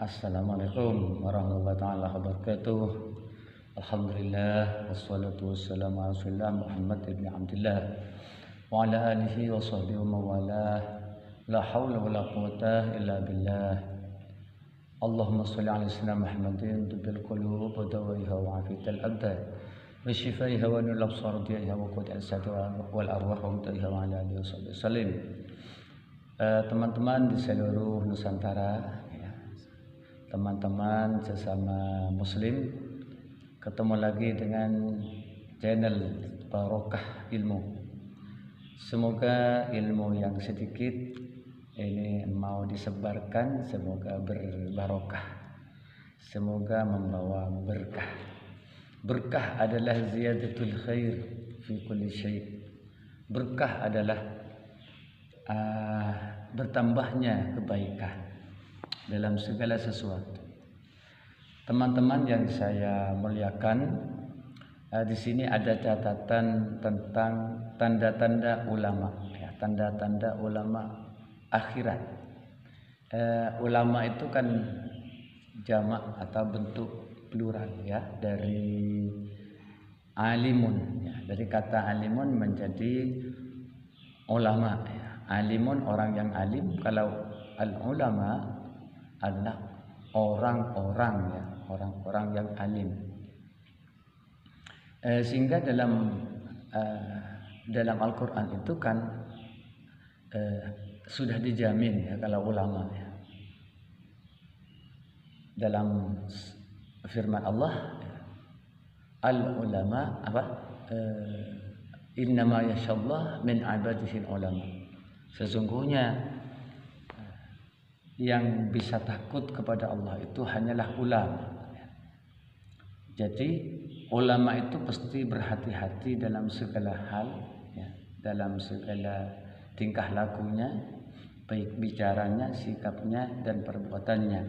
Assalamualaikum warahmatullahi taala wabarakatuh. Alhamdulillah wassalatu wassalamu ala Rasulillah Muhammad ibn Abdullah wa ala alihi wa sahbihi wa mawalah. La haula wala quwata illa billah. Allahumma shalli ala sayyidina Muhammadin tibbil qulub wa dawaiha wa afiyatal abdan wa shifaiha wa nuril absar wa diyaha wa quwwatil jasad wal arwah wa mutaiha wa ala alihi wasallam. Teman-teman di seluruh Nusantara, teman-teman sesama muslim, ketemu lagi dengan channel Barokah Ilmu. Semoga ilmu yang sedikit ini mau disebarkan, semoga berbarokah, semoga membawa berkah. Berkah adalah ziyadatul khair fi kulli syai'. Berkah adalah bertambahnya kebaikan dalam segala sesuatu. Teman-teman yang saya muliakan, di sini ada catatan tentang tanda-tanda ulama, ya, tanda-tanda ulama akhirat. Ulama itu kan jamak atau bentuk plural, ya, dari alimun, ya, dari kata alimun menjadi ulama, ya. Alimun orang yang alim, kalau al-ulama adalah orang-orang, ya, orang-orang yang alim. Sehingga dalam Al-Quran itu kan sudah dijamin, ya, kalau ulama, ya. Dalam firman Allah, al-ulama innama yashallah min ibadihi ulama. Sesungguhnya yang bisa takut kepada Allah itu hanyalah ulama. Jadi ulama itu pasti berhati-hati dalam segala hal, ya, dalam segala tingkah lakunya, baik bicaranya, sikapnya, dan perbuatannya.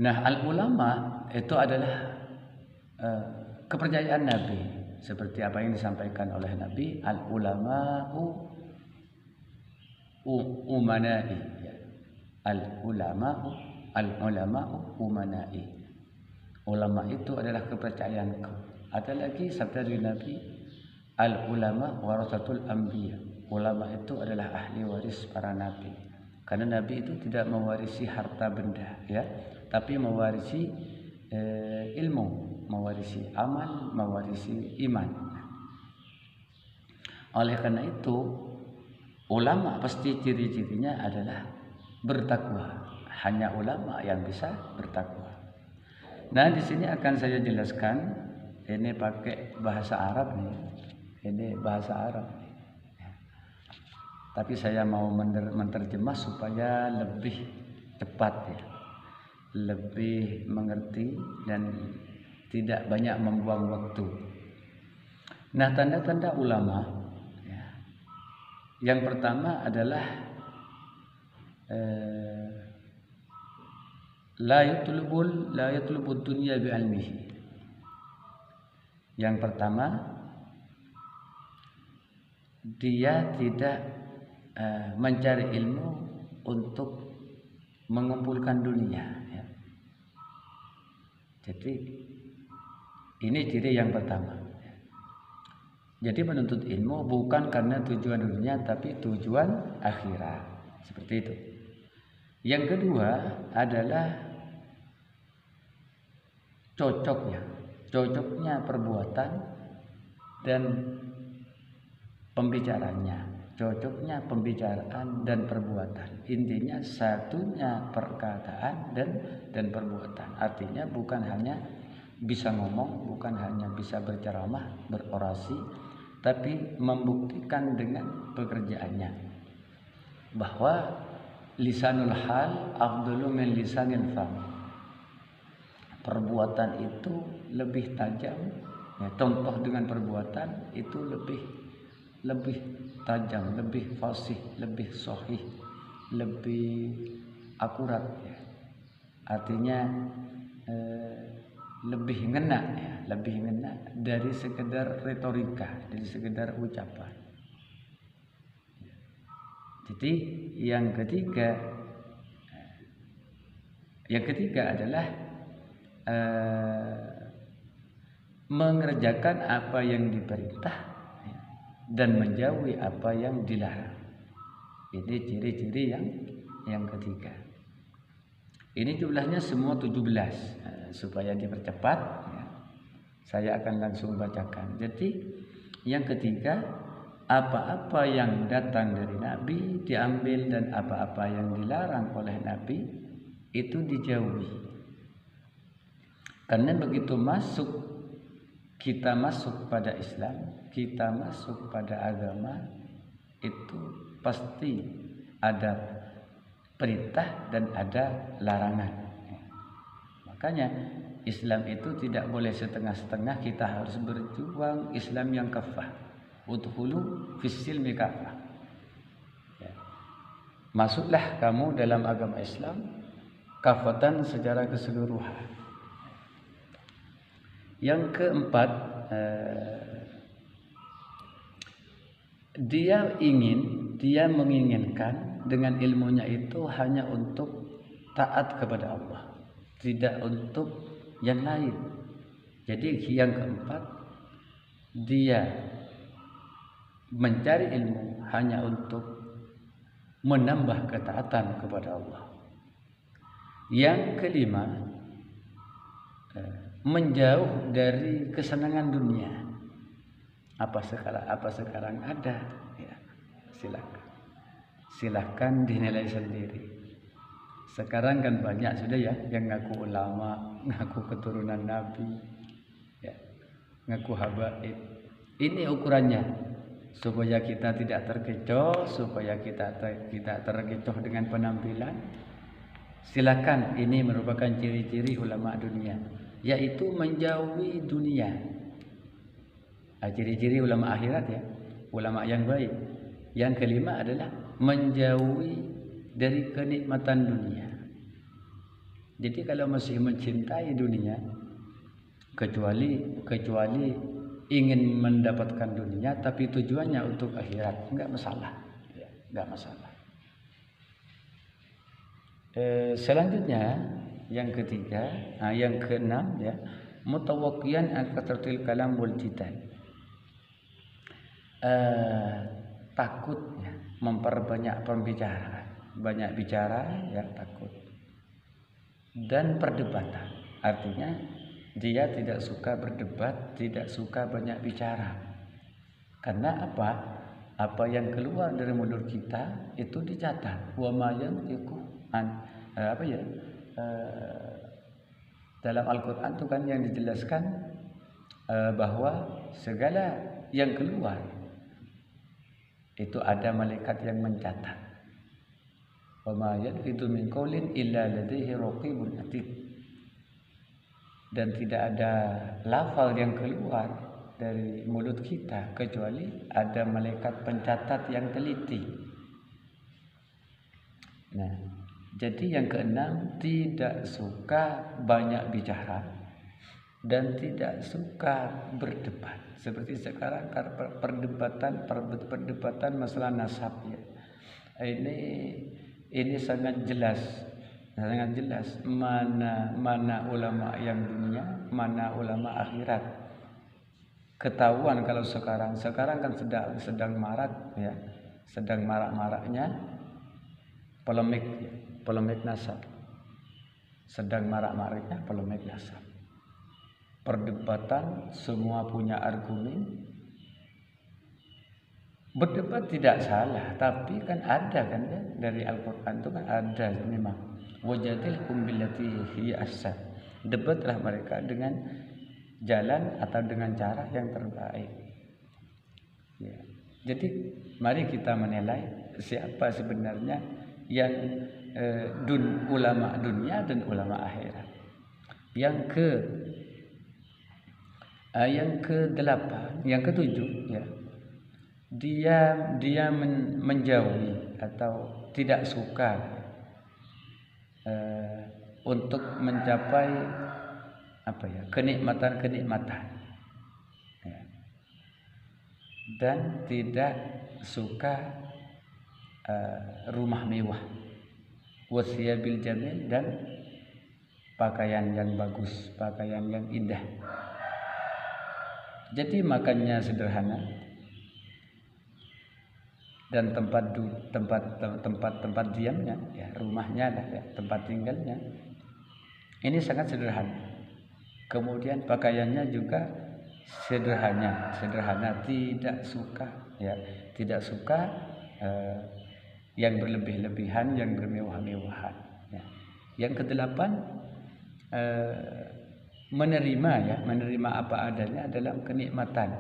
Nah, al-ulama itu adalah kepercayaan Nabi, seperti apa yang disampaikan oleh Nabi, al-ulama'u umanai, ya. Al-ulama'u umanai. Ulama itu adalah kepercayaanku. Ada lagi sabda dari Nabi, al-ulama warasatul anbiya. Ulama itu adalah ahli waris para nabi. Karena Nabi itu tidak mewarisi harta benda, ya, tapi mewarisi ilmu, mewarisi amal, mewarisi iman. Oleh karena itu, ulama pasti ciri-cirinya adalah bertakwa. Hanya ulama yang bisa bertakwa. Nah, di sini akan saya jelaskan. Ini pakai bahasa Arab nih. Ini bahasa Arab. Tapi saya mau menerjemah supaya lebih cepat, ya, lebih mengerti dan tidak banyak membuang waktu. Nah, tanda-tanda ulama. Yang pertama adalah la yatlubud dunya bi ilmihi. Yang pertama, dia tidak mencari ilmu untuk mengumpulkan dunia, ya. Jadi ini ciri yang pertama. Jadi menuntut ilmu bukan karena tujuan dunia, tapi tujuan akhirat. Seperti itu. Yang kedua adalah cocoknya perbuatan dan pembicaranya. Cocoknya pembicaraan dan perbuatan. Intinya satunya perkataan dan perbuatan. Artinya bukan hanya bisa ngomong, bukan hanya bisa berceramah, berorasi, tapi membuktikan dengan pekerjaannya bahwa lisanul hal afdalu min lisanil fam. Perbuatan itu lebih tajam, ya, contoh dengan perbuatan itu lebih tajam, lebih fasih, lebih sahih, lebih akurat, ya. Artinya lebih ngena, ya, lebih ngena dari sekedar retorika, dari sekedar ucapan. Jadi yang ketiga, Yang ketiga adalah mengerjakan apa yang diperintah dan menjauhi apa yang dilarang. Ini ciri-ciri yang ketiga. Ini jumlahnya semua 17. Supaya dipercepat ya, saya akan langsung bacakan. Jadi yang ketiga, apa-apa yang datang dari Nabi diambil dan apa-apa yang dilarang oleh Nabi itu dijauhi. Karena begitu kita masuk pada Islam, kita masuk pada agama, itu pasti ada perintah dan ada larangan. Makanya Islam itu tidak boleh setengah-setengah, kita harus berjuang Islam yang kafah. Udkhulu fis-silmi kafah. Ya. Masuklah kamu dalam agama Islam kafatan secara keseluruhan. Yang keempat, dia menginginkan dengan ilmunya itu hanya untuk taat kepada Allah, tidak untuk yang lain. Jadi yang keempat, dia mencari ilmu hanya untuk menambah ketaatan kepada Allah. Yang kelima, menjauh dari kesenangan dunia. Apa sekarang ada, ya, silakan dinilai sendiri. Sekarang kan banyak sudah ya yang ngaku ulama, ngaku keturunan Nabi, ya, ngaku habaib. Ini ukurannya supaya kita tidak terkecoh, supaya kita terkecoh dengan penampilan. Silakan, ini merupakan ciri-ciri ulama dunia, yaitu menjauhi dunia. Ciri-ciri ulama akhirat ya, ulama yang baik. Yang kelima adalah menjauhi dari kenikmatan dunia. Jadi kalau masih mencintai dunia, kecuali ingin mendapatkan dunia tapi tujuannya untuk akhirat, enggak masalah, ya, enggak masalah. Selanjutnya yang ketiga, yang keenam ya, mutawaqqiyan al-kathratil kalam wal jidal. Takut ya, memperbanyak pembicaraan, banyak bicara ya, takut. Dan perdebatan, artinya dia tidak suka berdebat, tidak suka banyak bicara. Karena apa? Apa yang keluar dari mulut kita itu dicatat. Wa ma yantiqu dalam Al-Quran itu kan yang dijelaskan bahwa segala yang keluar itu ada malaikat yang mencatat. Wa ma yalfidu min qaulin illa ladaihi raqibun atid. Dan tidak ada lafal yang keluar dari mulut kita kecuali ada malaikat pencatat yang teliti. Nah, jadi yang keenam, tidak suka banyak bicara dan tidak suka berdebat. Seperti sekarang perdebatan masalah nasab ya. Ini sangat jelas mana ulama yang dunia, mana ulama akhirat. Ketahuan kalau sekarang kan sedang marak ya, sedang marak-maraknya polemik nasab. Sedang marak-maraknya polemik nasab. Perdebatan, semua punya argumen. Berdebat tidak salah, tapi kan ada kan ya, dari Al-Quran itu kan ada memang. Wajadilhum billati hiya ahsan. Debatlah mereka dengan jalan atau dengan cara yang terbaik. Ya. Jadi mari kita menilai siapa sebenarnya yang ulama dunia dan ulama akhirat. Yang ketujuh ya. Dia menjauhi atau tidak suka untuk mencapai kenikmatan ya. Dan tidak suka rumah mewah, wasiyabil jamil, dan pakaian yang bagus, pakaian yang indah. Jadi makannya sederhana dan tempat diamnya, ya, rumahnya, ya, tempat tinggalnya ini sangat sederhana. Kemudian pakaiannya juga sederhana, tidak suka yang berlebih-lebihan, yang bermewah-mewahan. Ya. Yang kedelapan, menerima apa adanya dalam kenikmatan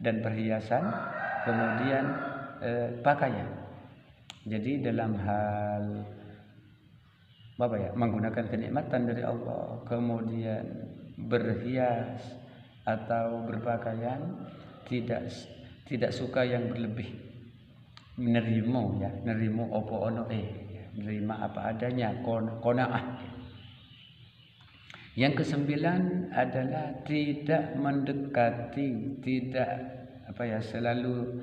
dan perhiasan, kemudian pakaian. Jadi dalam hal menggunakan kenikmatan dari Allah, kemudian berhias atau berpakaian, tidak suka yang berlebih, nerimo opo ono menerima apa adanya, qanaah. Yang kesembilan adalah tidak mendekati, selalu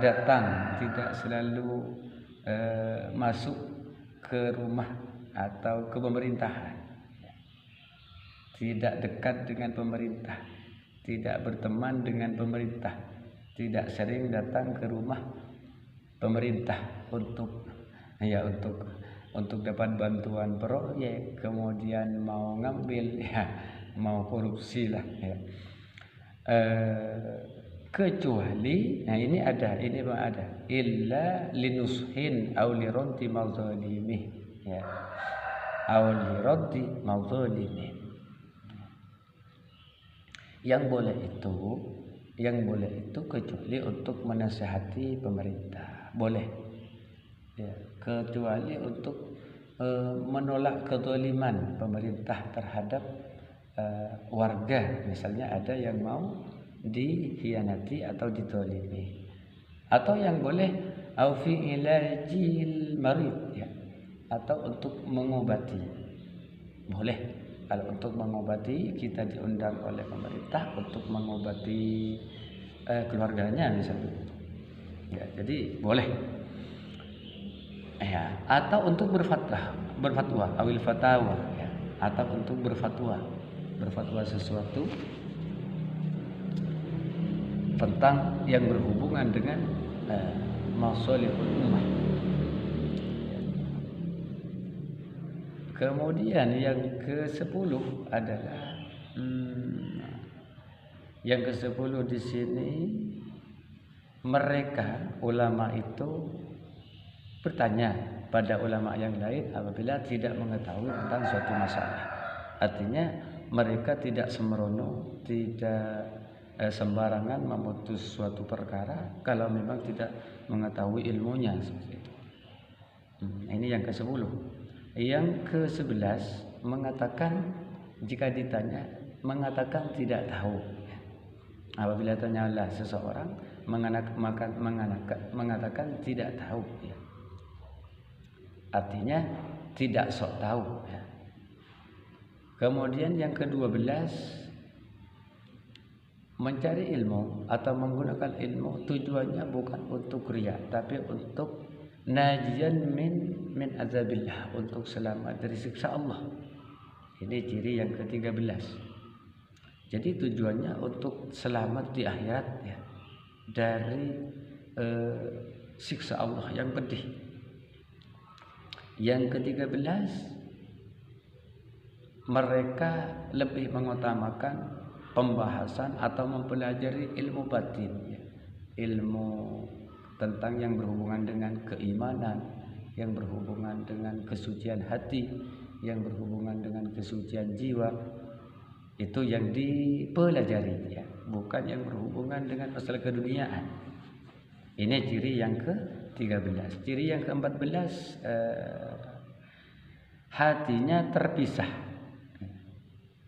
datang, tidak selalu masuk ke rumah atau ke pemerintahan. Tidak dekat dengan pemerintah, tidak berteman dengan pemerintah, tidak sering datang ke rumah pemerintah untuk dapat bantuan proyek, kemudian mau ngambil, mau korupsi lah, ya. Kecuali, ini ada illa linushin aw liraddi mazalimi, ya, aw liraddi mazalimi. Yang boleh itu kecuali untuk menasihati pemerintah, boleh, ya, kecuali untuk menolak kezaliman pemerintah terhadap warga. Misalnya ada yang mau dikhianati atau dizalimi. Atau yang boleh au fi ilajil marid, ya, atau untuk mengobati, boleh. Kalau untuk mengobati, kita diundang oleh pemerintah untuk mengobati keluarganya misalnya, ya, jadi boleh, ya. Atau untuk berfatwa awil fatawa, ya, atau untuk berfatwa sesuatu tentang yang berhubungan dengan masalihul ummah. Kemudian yang ke-10 adalah di sini mereka ulama itu bertanya pada ulama yang lain apabila tidak mengetahui tentang suatu masalah. Artinya mereka tidak sembrono, tidak sembarangan memutus suatu perkara kalau memang tidak mengetahui ilmunya. Ini yang ke-10. Yang ke-11 mengatakan, jika ditanya mengatakan tidak tahu. Apabila tanyalah seseorang mengatakan tidak tahu, ya. Artinya tidak sok tahu, ya. Kemudian yang ke-12 mencari ilmu atau menggunakan ilmu tujuannya bukan untuk riya, tapi untuk najian min azabillah, untuk selamat dari siksa Allah. Ini ciri yang ke-13. Jadi tujuannya untuk selamat di akhirat, ya, dari siksa Allah yang pedih. Yang ke-13, mereka lebih mengutamakan pembahasan atau mempelajari ilmu batin, ya. Ilmu tentang yang berhubungan dengan keimanan, yang berhubungan dengan kesucian hati, yang berhubungan dengan kesucian jiwa, itu yang dipelajari, ya, bukan yang berhubungan dengan masalah keduniaan. Ini ciri yang ke-13. Ciri yang ke-14, hatinya terpisah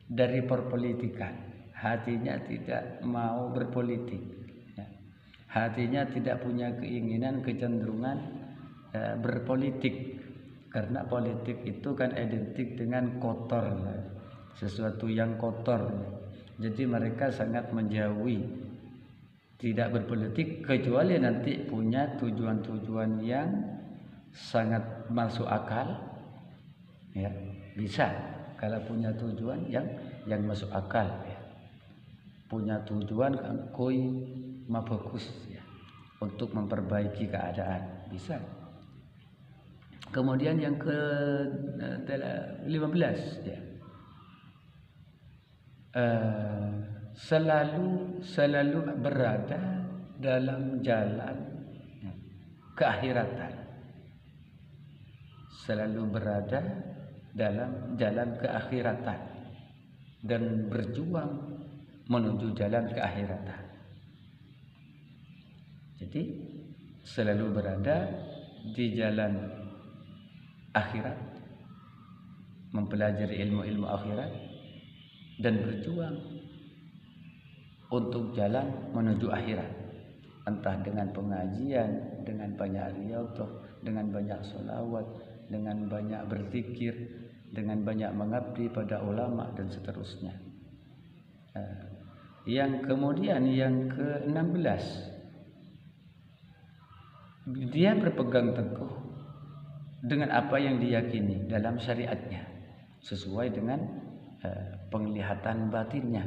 dari perpolitikan, hatinya tidak mau berpolitik, ya. Hatinya tidak punya keinginan, kecenderungan berpolitik, karena politik itu kan identik dengan kotor, ya. Sesuatu yang kotor, ya. Jadi mereka sangat menjauhi, tidak berpolitik kecuali nanti punya tujuan-tujuan yang sangat masuk akal, ya, bisa. kalau punya tujuan yang masuk akal ya. Punya tujuan kan koi mafokus ya, untuk memperbaiki keadaan bisa. Kemudian yang ke 15 ya, selalu berada dalam jalan keakhiratan, selalu berada dalam jalan keakhiratan dan berjuang menuju jalan keakhiratan. Jadi selalu berada di jalan akhirat, mempelajari ilmu-ilmu akhirat dan berjuang untuk jalan menuju akhirat, entah dengan pengajian, dengan banyak riyadhah, dengan banyak sholawat, dengan banyak berzikir, dengan banyak mengabdi pada ulama dan seterusnya. Yang kemudian yang ke-16, dia berpegang teguh dengan apa yang diyakini dalam syariatnya sesuai dengan penglihatan batinnya.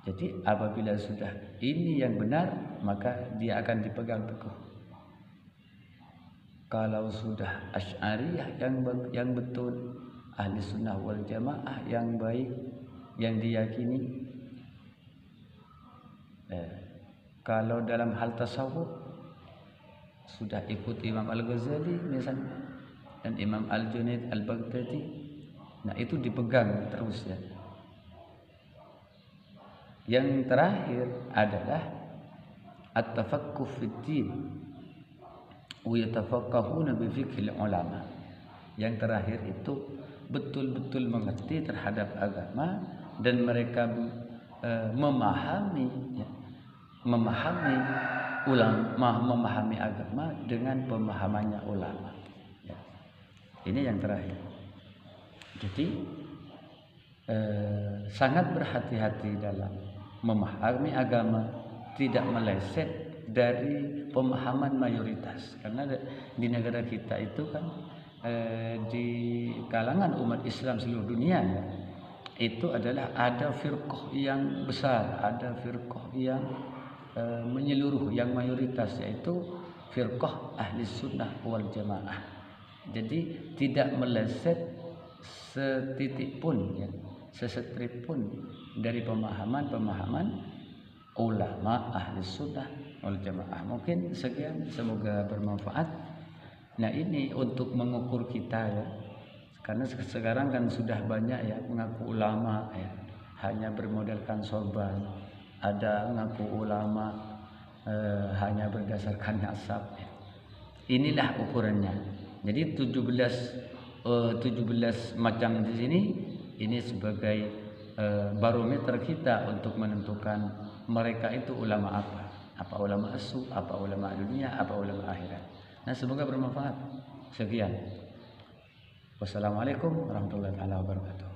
Jadi apabila sudah ini yang benar, maka dia akan dipegang teguh. Kalau sudah Asy'ariyah yang betul, ahli sunnah wal jamaah yang baik, yang diyakini, kalau dalam hal tasawuf sudah ikut Imam Al-Ghazali misalnya dan Imam Al-Junaid Al-Baghdadi, nah itu dipegang terus ya. Yang terakhir adalah at-tafaqquh fid din wa yatafaqqahuna bi fiqhil ulama. Yang terakhir itu betul-betul mengerti terhadap agama dan mereka memahami agama dengan pemahamannya ulama ya. Ini yang terakhir. Jadi sangat berhati-hati dalam memahami agama, tidak meleset dari pemahaman mayoritas, karena di negara kita itu kan di kalangan umat Islam seluruh dunia ya, itu adalah ada firqah yang besar, ada firqah yang menyeluruh, yang mayoritas, yaitu firqah ahli sunnah wal jamaah. Jadi tidak meleset setitik pun ya, sesetrip pun dari pemahaman ulama ahli sunnah wal jamaah. Mungkin sekian, semoga bermanfaat. Nah ini untuk mengukur kita ya, karena sekarang kan sudah banyak ya mengaku ulama ya, hanya bermodalkan sorban. Ada mengaku ulama hanya berdasarkan nasab ya. Inilah ukurannya. Jadi 17 macam di sini, ini sebagai barometer kita untuk menentukan mereka itu ulama apa ulama asu, apa ulama dunia, apa ulama akhirat. Nah semoga bermanfaat. Sekian. Wassalamualaikum warahmatullahi wabarakatuh.